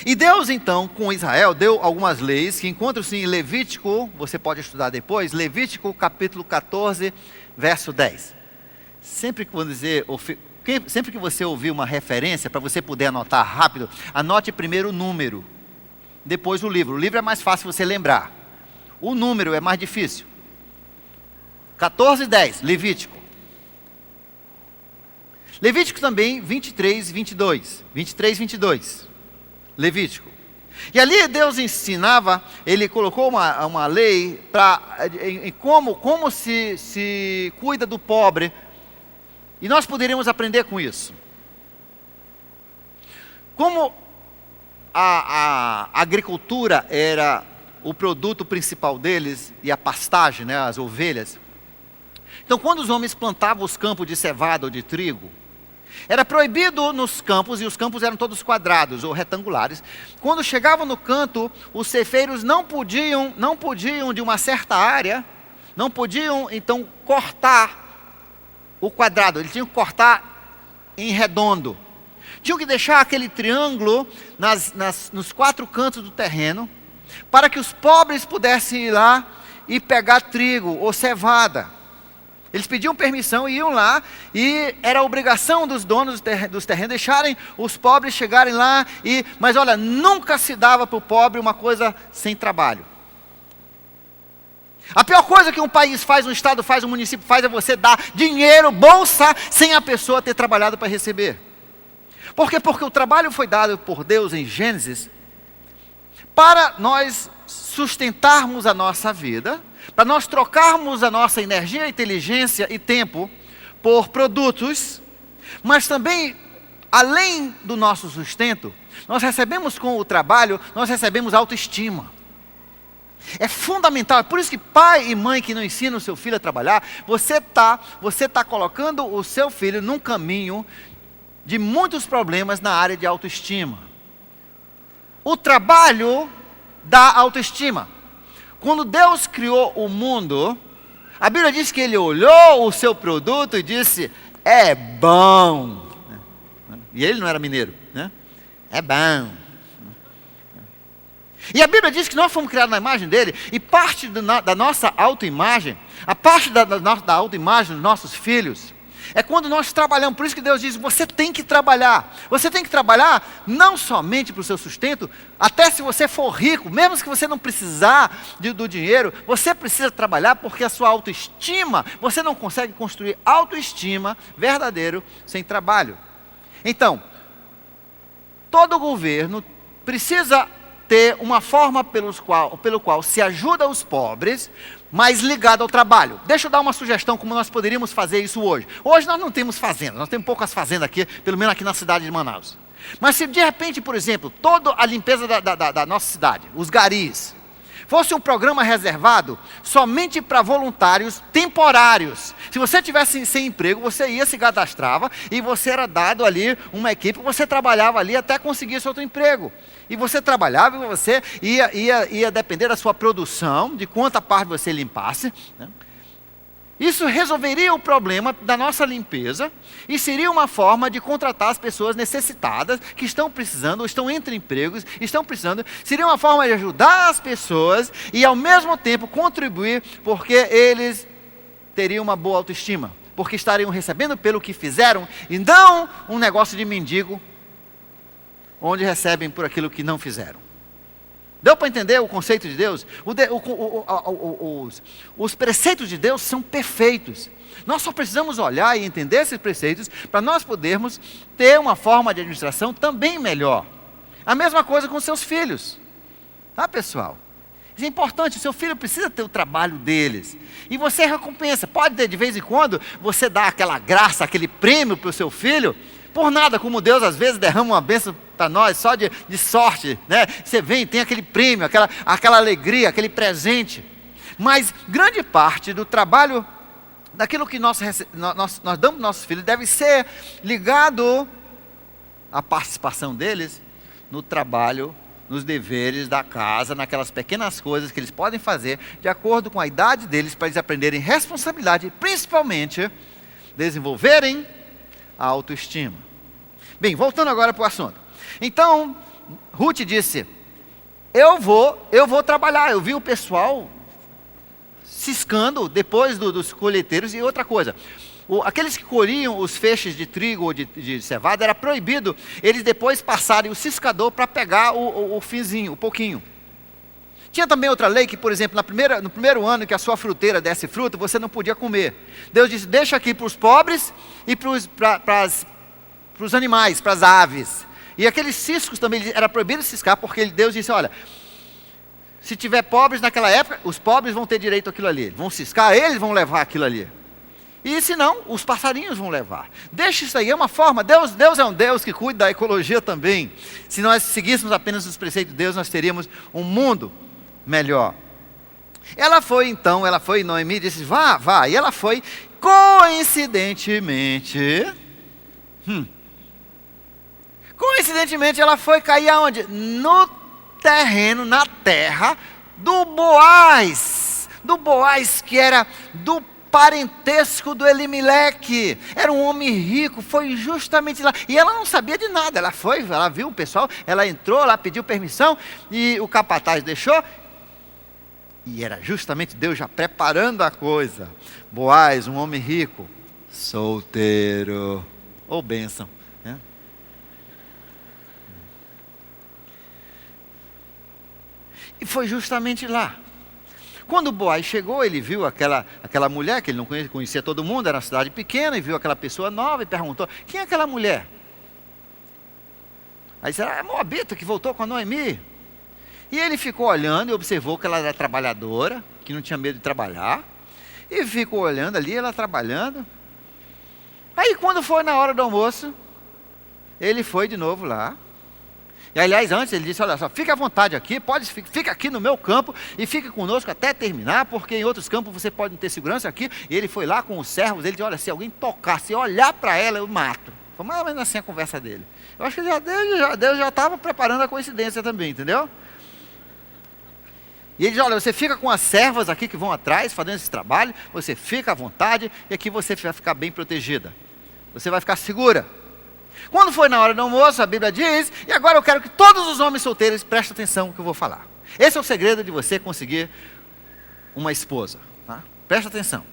E Deus então, com Israel, deu algumas leis que encontram-se em Levítico, você pode estudar depois, Levítico capítulo 14, verso 10. Sempre que você ouvir uma referência, para você poder anotar rápido, anote primeiro o número, depois o livro. O livro é mais fácil você lembrar, o número é mais difícil. 14, 10, Levítico. Levítico também 23, 22. 23, 22. Levítico. E ali Deus ensinava, Ele colocou uma lei em como se cuida do pobre. E nós poderíamos aprender com isso. Como a agricultura era o produto principal deles, e a pastagem, né, as ovelhas. Então quando os homens plantavam os campos de cevada ou de trigo, era proibido nos campos, e os campos eram todos quadrados ou retangulares. Quando chegavam no canto, os ceifeiros não podiam de uma certa área, não podiam então cortar o quadrado, eles tinham que cortar em redondo. Tinham que deixar aquele triângulo nos quatro cantos do terreno, para que os pobres pudessem ir lá e pegar trigo ou cevada. Eles pediam permissão e iam lá, e era obrigação dos donos dos terrenos deixarem os pobres chegarem lá. Mas olha, nunca se dava para o pobre uma coisa sem trabalho. A pior coisa que um país faz, um estado faz, um município faz, é você dar dinheiro, bolsa, sem a pessoa ter trabalhado para receber. Por quê? Porque o trabalho foi dado por Deus em Gênesis para nós sustentarmos a nossa vida, para nós trocarmos a nossa energia, inteligência e tempo por produtos, mas também, além do nosso sustento, nós recebemos com o trabalho, nós recebemos autoestima. É fundamental, é por isso que pai e mãe que não ensinam o seu filho a trabalhar, você tá colocando o seu filho num caminho de muitos problemas na área de autoestima. O trabalho dá autoestima. Quando Deus criou o mundo, a Bíblia diz que Ele olhou o seu produto e disse, é bom. E ele não era mineiro, né? É bom. E a Bíblia diz que nós fomos criados na imagem dele, e parte da nossa autoimagem, a parte da autoimagem dos nossos filhos, é quando nós trabalhamos. Por isso que Deus diz, você tem que trabalhar. Você tem que trabalhar não somente para o seu sustento, até se você for rico, mesmo que você não precisar do dinheiro, você precisa trabalhar porque a sua autoestima, você não consegue construir autoestima verdadeiro sem trabalho. Então, todo governo precisa ter uma forma pelo qual se ajuda os pobres, mas ligado ao trabalho. Deixa eu dar uma sugestão como nós poderíamos fazer isso hoje. Hoje nós não temos fazendas, nós temos poucas fazendas aqui, pelo menos aqui na cidade de Manaus. Mas se de repente, por exemplo, toda a limpeza da nossa cidade, os garis, fosse um programa reservado somente para voluntários temporários. Se você tivesse sem emprego, você ia, se cadastrava, e você era dado ali uma equipe, você trabalhava ali até conseguir seu outro emprego. E você trabalhava e você ia depender da sua produção, de quanta parte você limpasse, né? Isso resolveria o problema da nossa limpeza e seria uma forma de contratar as pessoas necessitadas que estão precisando, ou estão entre empregos, estão precisando. Seria uma forma de ajudar as pessoas e ao mesmo tempo contribuir, porque eles teriam uma boa autoestima, porque estariam recebendo pelo que fizeram e não um negócio de mendigo, onde recebem por aquilo que não fizeram. Deu para entender o conceito de Deus? Os preceitos de Deus são perfeitos. Nós só precisamos olhar e entender esses preceitos para nós podermos ter uma forma de administração também melhor. A mesma coisa com seus filhos. Tá, pessoal? Isso é importante, o seu filho precisa ter o trabalho deles. E você recompensa. Pode ter, de vez em quando, você dar aquela graça, aquele prêmio para o seu filho, por nada, como Deus às vezes derrama uma bênção para nós, só de sorte, né? Você vem, tem aquele prêmio, aquela alegria, aquele presente. Mas grande parte do trabalho, daquilo que nós damos para os nossos filhos, deve ser ligado à participação deles no trabalho, nos deveres da casa, naquelas pequenas coisas que eles podem fazer, de acordo com a idade deles, para eles aprenderem responsabilidade, principalmente desenvolverem a autoestima. Bem, voltando agora para o assunto. Então, Ruth disse, eu vou trabalhar. Eu vi o pessoal ciscando depois dos colheiteiros. E outra coisa, aqueles que colhiam os feixes de trigo ou de cevada, era proibido eles depois passarem o ciscador para pegar o finzinho, o pouquinho. Tinha também outra lei que, por exemplo, no primeiro ano que a sua fruteira desse fruto, você não podia comer. Deus disse, deixa aqui para os pobres e para os animais, para as aves. E aqueles ciscos também, era proibido ciscar, porque Deus disse, olha, se tiver pobres naquela época, os pobres vão ter direito àquilo ali. Vão ciscar, eles vão levar aquilo ali. E se não, os passarinhos vão levar. Deixa isso aí, é uma forma. Deus é um Deus que cuida da ecologia também. Se nós seguíssemos apenas os preceitos de Deus, nós teríamos um mundo melhor. Ela foi, Noemi disse, vá. E ela foi, coincidentemente, ela foi cair aonde? No terreno, na terra do Boaz. Do Boaz, que era do parentesco do Elimeleque. Era um homem rico, foi justamente lá. E ela não sabia de nada. Ela viu o pessoal, ela entrou lá, pediu permissão, e o capataz deixou. E era justamente Deus já preparando a coisa. Boaz, um homem rico, solteiro. Ou bênção, né? E foi justamente lá. Quando Boaz chegou, ele viu aquela mulher, que ele não conhecia todo mundo, era uma cidade pequena, e viu aquela pessoa nova e perguntou, quem é aquela mulher? Aí disse, é a Moabita que voltou com a Noemi. E ele ficou olhando e observou que ela era trabalhadora, que não tinha medo de trabalhar. E ficou olhando ali, ela trabalhando. Aí quando foi na hora do almoço, ele foi de novo lá. E aliás, antes ele disse, olha só, fique à vontade aqui, fica aqui no meu campo e fique conosco até terminar, porque em outros campos você pode não ter segurança aqui. E ele foi lá com os servos, ele disse, olha, se alguém tocar, se eu olhar para ela, eu mato. Foi mais ou menos assim a conversa dele. Eu acho que Deus já estava preparando a coincidência também, entendeu? E ele diz, olha, você fica com as servas aqui que vão atrás, fazendo esse trabalho, você fica à vontade e aqui você vai ficar bem protegida. Você vai ficar segura. Quando foi na hora do almoço, a Bíblia diz, e agora eu quero que todos os homens solteiros prestem atenção no que eu vou falar. Esse é o segredo de você conseguir uma esposa. Tá? Presta atenção.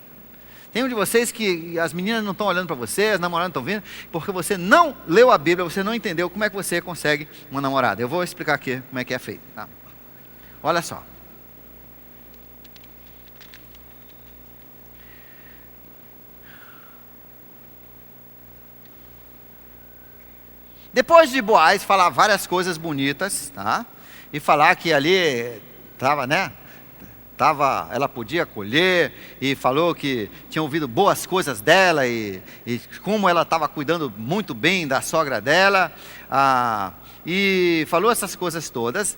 Tem um de vocês que as meninas não estão olhando para você, as namoradas não estão vindo, porque você não leu a Bíblia, você não entendeu como é que você consegue uma namorada. Eu vou explicar aqui como é que é feito. Tá? Olha só. Depois de Boaz falar várias coisas bonitas, tá? E falar que ali estava, né? Ela podia colher, e falou que tinha ouvido boas coisas dela, e como ela estava cuidando muito bem da sogra dela, e falou essas coisas todas,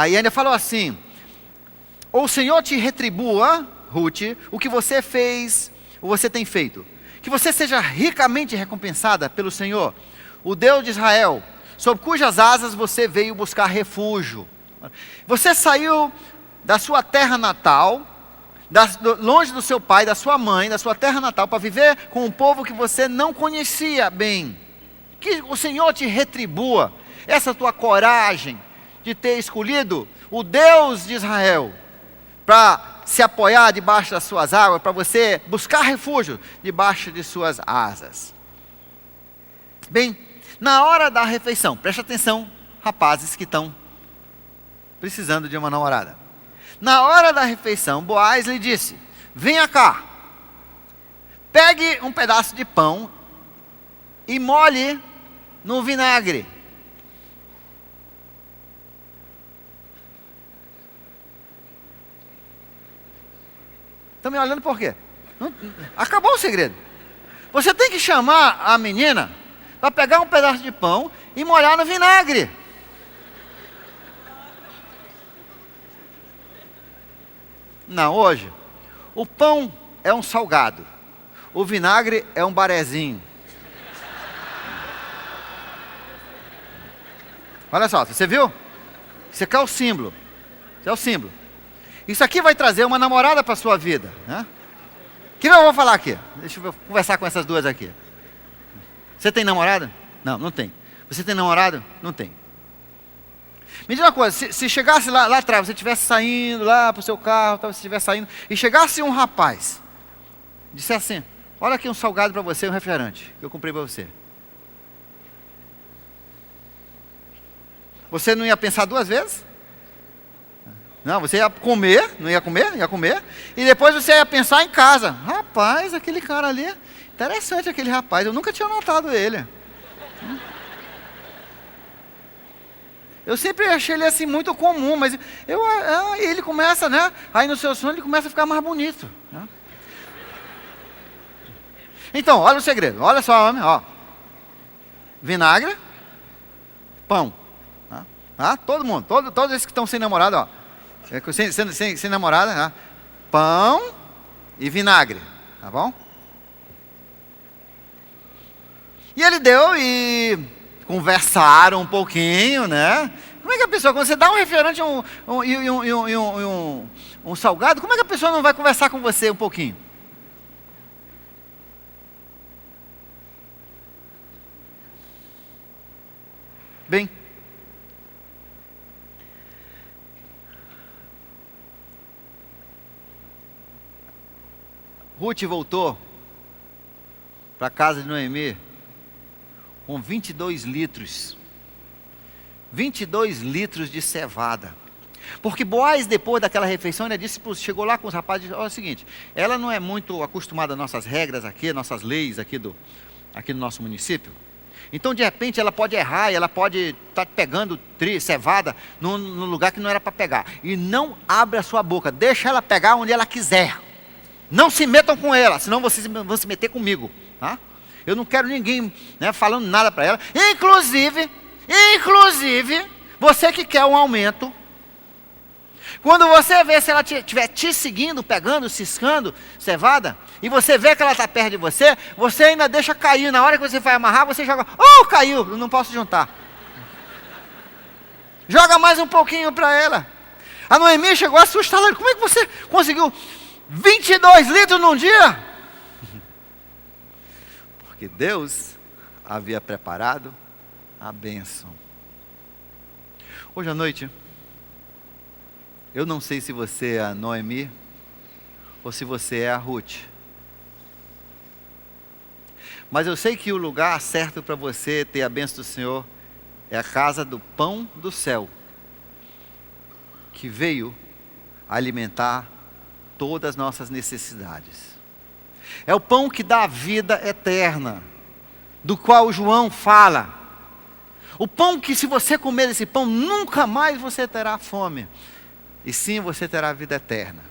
e ainda falou assim, o Senhor te retribua, Ruth, o que você fez, ou você tem feito, que você seja ricamente recompensada pelo Senhor, o Deus de Israel, sob cujas asas você veio buscar refúgio. Você saiu da sua terra natal, longe do seu pai, da sua mãe, da sua terra natal, para viver com um povo que você não conhecia bem. Que o Senhor te retribua essa tua coragem de ter escolhido o Deus de Israel para se apoiar debaixo das suas águas, para você buscar refúgio debaixo de suas asas. Bem, na hora da refeição, preste atenção, rapazes que estão precisando de uma namorada. Na hora da refeição, Boaz lhe disse, venha cá, pegue um pedaço de pão e molhe no vinagre. Estão me olhando por quê? Acabou o segredo. Você tem que chamar a menina para pegar um pedaço de pão e molhar no vinagre. Não, hoje, o pão é um salgado, o vinagre é um barezinho. Olha só, você viu? Isso aqui é o símbolo. Isso é o símbolo. Isso aqui vai trazer uma namorada para a sua vida. Né? O que eu vou falar aqui? Deixa eu conversar com essas duas aqui. Você tem namorada? Não, não tem. Você tem namorado? Não tem. Me diz uma coisa, se chegasse lá atrás, você estivesse saindo lá para o seu carro, você estivesse saindo, e chegasse um rapaz, dissesse assim, olha aqui um salgado para você, um refrigerante, que eu comprei para você. Você não ia pensar duas vezes? Não, você ia comer, não ia comer? Ia comer. E depois você ia pensar em casa. Rapaz, aquele cara ali, interessante aquele rapaz, eu nunca tinha notado ele. Eu sempre achei ele assim muito comum, mas ele começa, né? Aí no seu sonho ele começa a ficar mais bonito. Né? Então, olha o segredo, olha só, homem, ó. Vinagre, pão. Tá? Todo mundo, todos esses que estão sem namorado, ó. Sem namorada, né? Pão e vinagre, tá bom? E ele deu e conversaram um pouquinho, né? Como é que a pessoa, quando você dá um refrigerante um salgado, como é que a pessoa não vai conversar com você um pouquinho? Bem, Ruth voltou para a casa de Noemi com 22 litros. 22 litros de cevada. Porque Boaz, depois daquela refeição, ainda disse, chegou lá com os rapazes e disse, olha, é o seguinte, ela não é muito acostumada às nossas regras aqui, nossas leis aqui do nosso município. Então, de repente, ela pode errar, ela pode estar pegando cevada no lugar que não era para pegar. E não abre a sua boca, deixa ela pegar onde ela quiser. Não se metam com ela, senão vocês vão se meter comigo. Tá? Eu não quero ninguém, né, falando nada para ela. Inclusive, você que quer um aumento, quando você vê se ela estiver te seguindo, pegando, ciscando, cevada, e você vê que ela está perto de você, você ainda deixa cair. Na hora que você vai amarrar, você joga, caiu, eu não posso juntar. Joga mais um pouquinho para ela. A Noemi chegou assustada, como é que você conseguiu 22 litros num dia? Porque Deus havia preparado a bênção. Hoje à noite, eu não sei se você é a Noemi ou se você é a Ruth. Mas eu sei que o lugar certo para você ter a bênção do Senhor é a casa do pão do céu, que veio alimentar todas as nossas necessidades. É o pão que dá a vida eterna, do qual João fala. O pão que, se você comer esse pão, nunca mais você terá fome. E sim, você terá a vida eterna.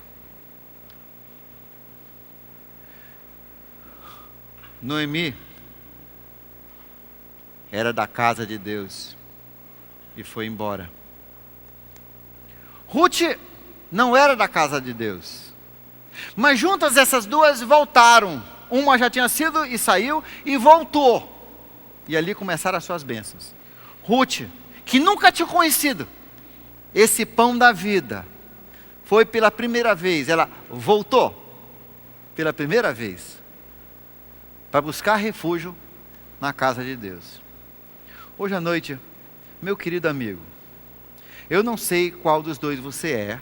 Noemi era da casa de Deus e foi embora. Ruth não era da casa de Deus, mas juntas essas duas voltaram. Uma já tinha sido e saiu e voltou. E ali começaram as suas bênçãos. Ruth, que nunca tinha conhecido esse pão da vida, foi pela primeira vez, ela voltou pela primeira vez para buscar refúgio na casa de Deus. Hoje à noite, meu querido amigo, eu não sei qual dos dois você é,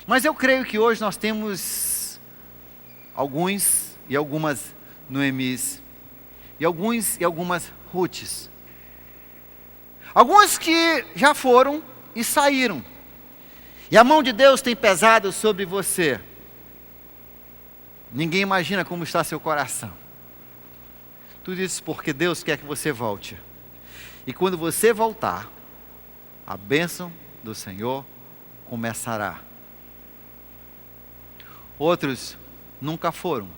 mas eu creio que hoje nós temos alguns e algumas Noemis, e alguns e algumas Ruths. Alguns que já foram e saíram, e a mão de Deus tem pesado sobre você. Ninguém imagina como está seu coração. Tudo isso porque Deus quer que você volte. E quando você voltar, a bênção do Senhor começará. Outros nunca foram.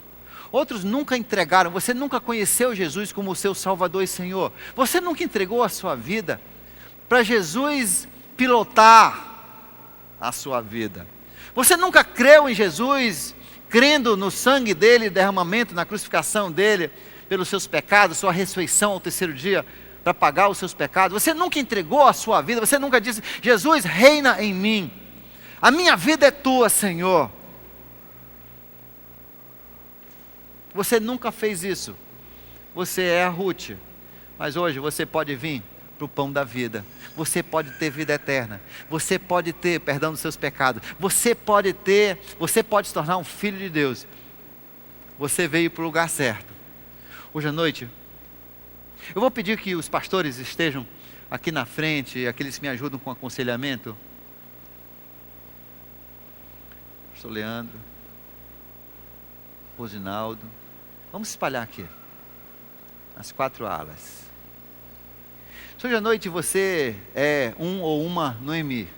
Outros nunca entregaram. Você nunca conheceu Jesus como seu Salvador e Senhor. Você nunca entregou a sua vida para Jesus pilotar a sua vida. Você nunca creu em Jesus, crendo no sangue dele, derramamento, na crucificação dele, pelos seus pecados, sua ressurreição ao terceiro dia, para pagar os seus pecados. Você nunca entregou a sua vida, você nunca disse, Jesus reina em mim, a minha vida é tua, Senhor. Você nunca fez isso. Você é a Ruth, mas hoje você pode vir para o pão da vida. Você pode ter vida eterna. Você pode ter perdão dos seus pecados. Você pode se tornar um filho de Deus. Você veio para o lugar certo. Hoje à noite, eu vou pedir que os pastores estejam aqui na frente, aqueles que me ajudam com aconselhamento. Pastor Leandro, Rosinaldo. Vamos espalhar aqui, as 4 alas. Se hoje à noite você é um ou uma Noemi,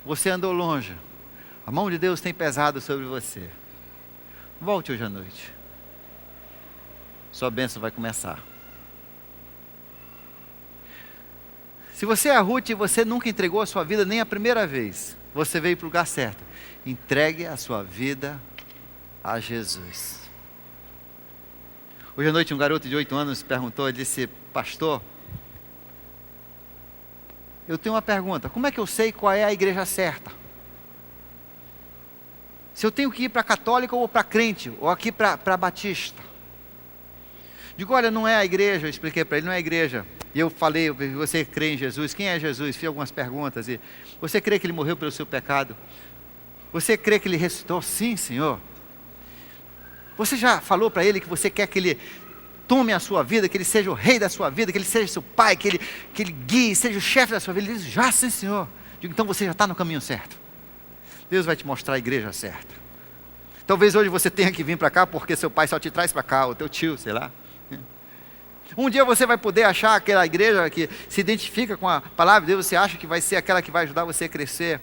você andou longe, a mão de Deus tem pesado sobre você, volte hoje à noite, sua bênção vai começar. Se você é a Ruth e você nunca entregou a sua vida nem a primeira vez, você veio para o lugar certo. Entregue a sua vida a Jesus. Hoje à noite um garoto de 8 anos perguntou, ele disse, pastor, eu tenho uma pergunta, como é que eu sei qual é a igreja certa? Se eu tenho que ir para católica ou para crente, ou aqui para batista? Digo, olha, não é a igreja, eu expliquei para ele, não é a igreja. E eu falei, você crê em Jesus? Quem é Jesus? Fiz algumas perguntas. E você crê que ele morreu pelo seu pecado? Você crê que ele ressuscitou? Sim, Senhor. Você já falou para ele que você quer que ele tome a sua vida, que ele seja o rei da sua vida, que ele seja seu pai, que ele guie, seja o chefe da sua vida? Ele diz, já sim, Senhor. Digo, então você já está no caminho certo. Deus vai te mostrar a igreja certa. Talvez hoje você tenha que vir para cá porque seu pai só te traz para cá, ou teu tio, sei lá. Um dia você vai poder achar aquela igreja que se identifica com a palavra de Deus, você acha que vai ser aquela que vai ajudar você a crescer,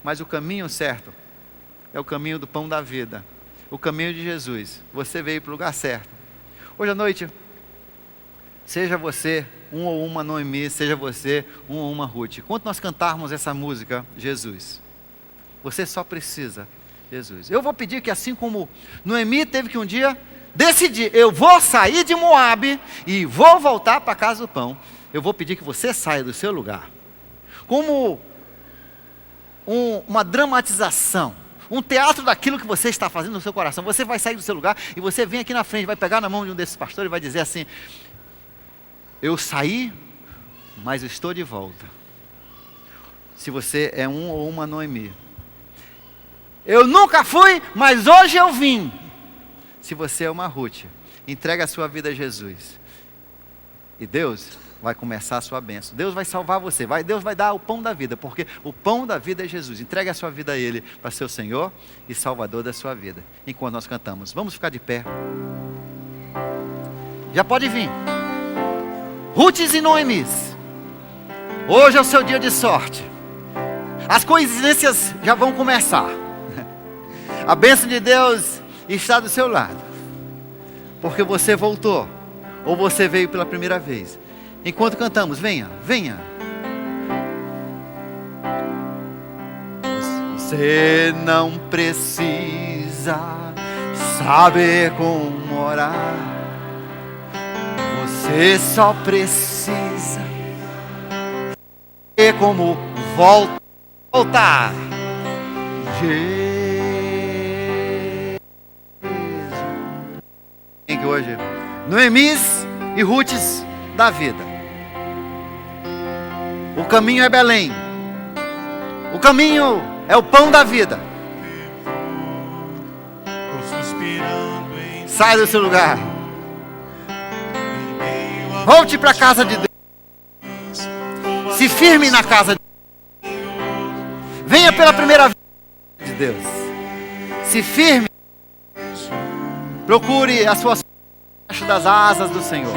mas o caminho certo é o caminho do pão da vida, o caminho de Jesus. Você veio para o lugar certo. Hoje à noite, Seja você um ou uma Noemi, seja você um ou uma Ruth. Enquanto nós cantarmos essa música, Jesus, você só precisa, Jesus. Eu vou pedir que, assim como Noemi teve que um dia decidir, eu vou sair de Moabe e vou voltar para a casa do pão, eu vou pedir que você saia do seu lugar. Como uma dramatização, um teatro daquilo que você está fazendo no seu coração. Você vai sair do seu lugar e você vem aqui na frente, vai pegar na mão de um desses pastores e vai dizer assim: eu saí, mas estou de volta. Se você é um ou uma Noemi. Eu nunca fui, mas hoje eu vim. Se você é uma Ruth, entrega a sua vida a Jesus. E Deus vai começar a sua bênção. Deus vai salvar você. Deus vai dar o pão da vida, porque o pão da vida é Jesus. Entregue a sua vida a Ele, para ser o Senhor e Salvador da sua vida. Enquanto nós cantamos, vamos ficar de pé. Já pode vir. Ruths e Noemis, hoje é o seu dia de sorte. As coincidências já vão começar. A bênção de Deus está do seu lado, porque você voltou, ou você veio pela primeira vez. Enquanto cantamos, venha, venha. Você não precisa saber como orar. Você só precisa saber como voltar. Jesus. Que hoje, Noemis e Ruths da vida. O caminho é Belém. O caminho é o pão da vida. Sai do seu lugar. Volte para a casa de Deus. Se firme na casa de Deus. Venha pela primeira vez de Deus. Se firme. Procure a sua debaixo das asas do Senhor.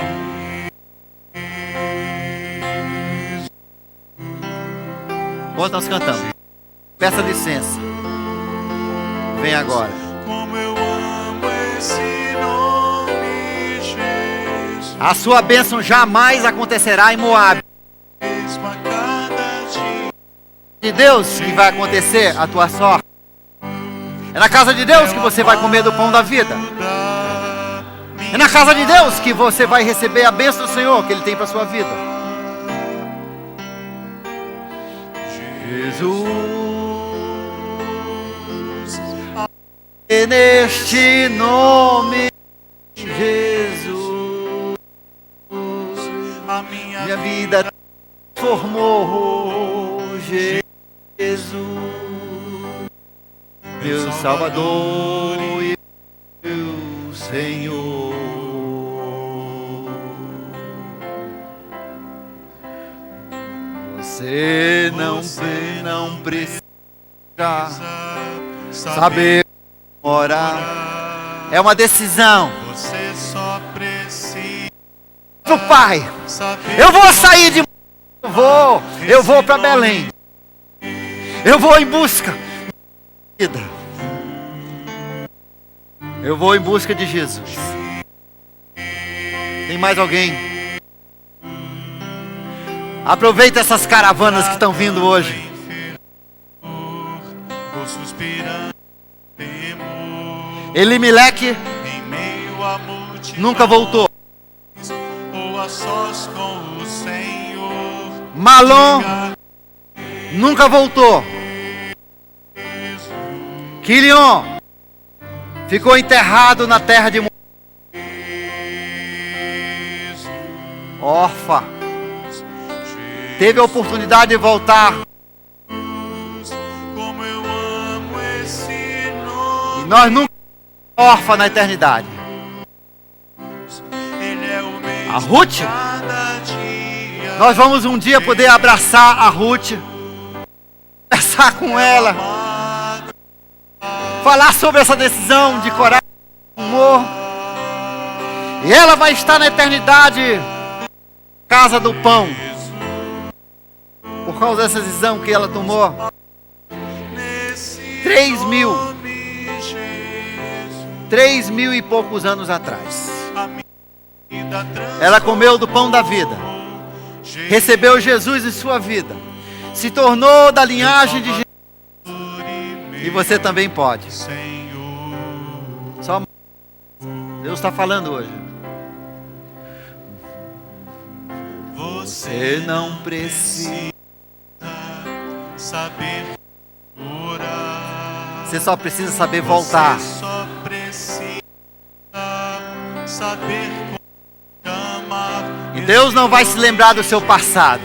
Enquanto nós cantamos, peça licença. Vem agora. Como eu amo esse nome, Jesus. A sua bênção jamais acontecerá em Moabe. De Deus que vai acontecer a tua sorte. É na casa de Deus que você vai comer do pão da vida. É na casa de Deus que você vai receber a bênção do Senhor que Ele tem para a sua vida. Jesus, neste nome, Jesus, a minha vida transformou, Jesus, meu Salvador e meu Senhor. Você não precisa saber orar. É uma decisão. Você só precisa. Pai, eu vou sair de. Eu vou para Belém. Eu vou em busca da vida. Eu vou em busca de Jesus. Tem mais alguém? Aproveita essas caravanas que estão vindo hoje. Elimeleque nunca voltou. Malom nunca voltou. Quilion ficou enterrado na terra de Orfa. Teve a oportunidade de voltar. E nós nunca somos órfãos na eternidade. A Ruth, nós vamos um dia poder abraçar a Ruth, conversar com ela, falar sobre essa decisão de coragem, amor. E ela vai estar na eternidade, casa do pão. Por causa dessa decisão que ela tomou. 3 mil e poucos anos atrás. Ela comeu do pão da vida, recebeu Jesus em sua vida, se tornou da linhagem de Jesus. E você também pode. Só Deus está falando hoje. Você não precisa saber orar. Você só precisa saber voltar. Você só precisa saber amar. E Deus não vai se lembrar do seu passado.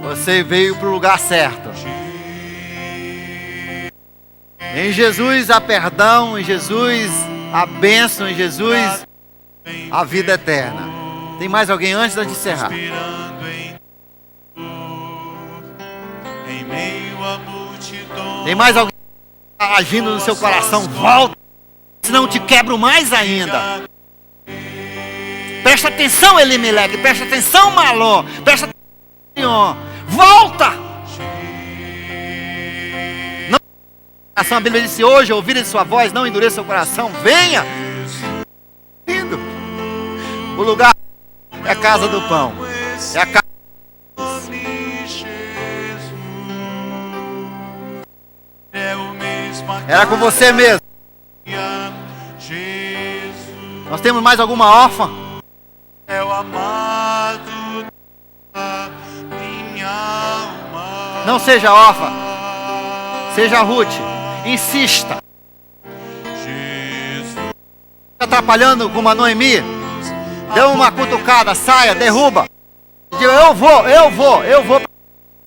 Você veio para o lugar certo. Em Jesus há perdão, em Jesus há bênção, em Jesus há vida eterna. Tem mais alguém antes de encerrar? Tem mais alguém agindo no seu coração? Volta, senão te quebro mais ainda. Presta atenção, Elimeleque, presta atenção, Malom, presta atenção, Senhor. Volta! A Bíblia disse: hoje, ouvirem sua voz, não endureça seu coração. Venha! O lugar é a casa do pão. É a casa. Era com você mesmo. Nós temos mais alguma órfã? É o amado da minha alma. Não seja órfã. Seja Ruth. Insista. Atrapalhando com uma Noemi. Dê uma cutucada, saia, derruba. Eu vou.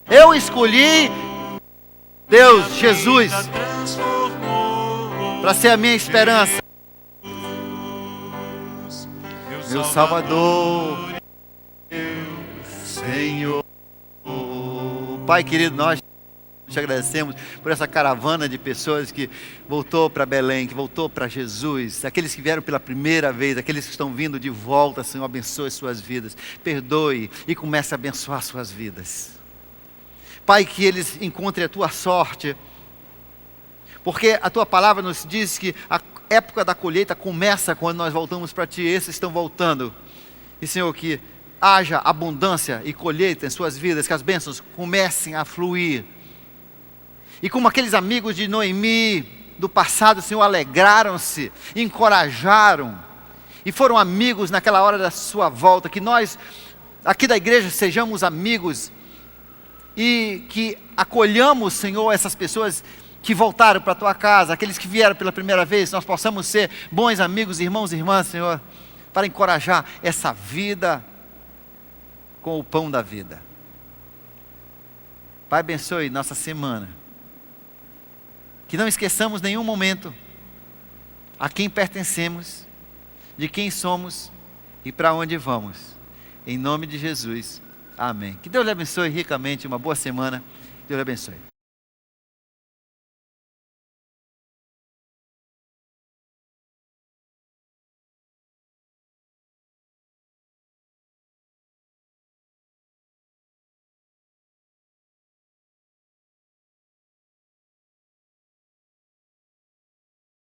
Eu escolhi Deus, Jesus, para ser a minha esperança. Meu Salvador, Senhor. Pai querido, nós te agradecemos por essa caravana de pessoas que voltou para Belém, que voltou para Jesus, aqueles que vieram pela primeira vez, aqueles que estão vindo de volta. Senhor, abençoe suas vidas, perdoe e comece a abençoar suas vidas. Pai, que eles encontrem a tua sorte, porque a tua palavra nos diz que a época da colheita começa quando nós voltamos para ti. Esses estão voltando, e Senhor, que haja abundância e colheita em suas vidas, que as bênçãos comecem a fluir. E como aqueles amigos de Noemi do passado, Senhor, alegraram-se, encorajaram e foram amigos naquela hora da sua volta. Que nós, aqui da igreja, sejamos amigos e que acolhamos, Senhor, essas pessoas que voltaram para a tua casa, aqueles que vieram pela primeira vez. Nós possamos ser bons amigos, irmãos e irmãs, Senhor, para encorajar essa vida com o pão da vida. Pai, abençoe nossa semana. Que não esqueçamos nenhum momento a quem pertencemos, de quem somos e para onde vamos. Em nome de Jesus, amém. Que Deus lhe abençoe ricamente, uma boa semana. Deus lhe abençoe.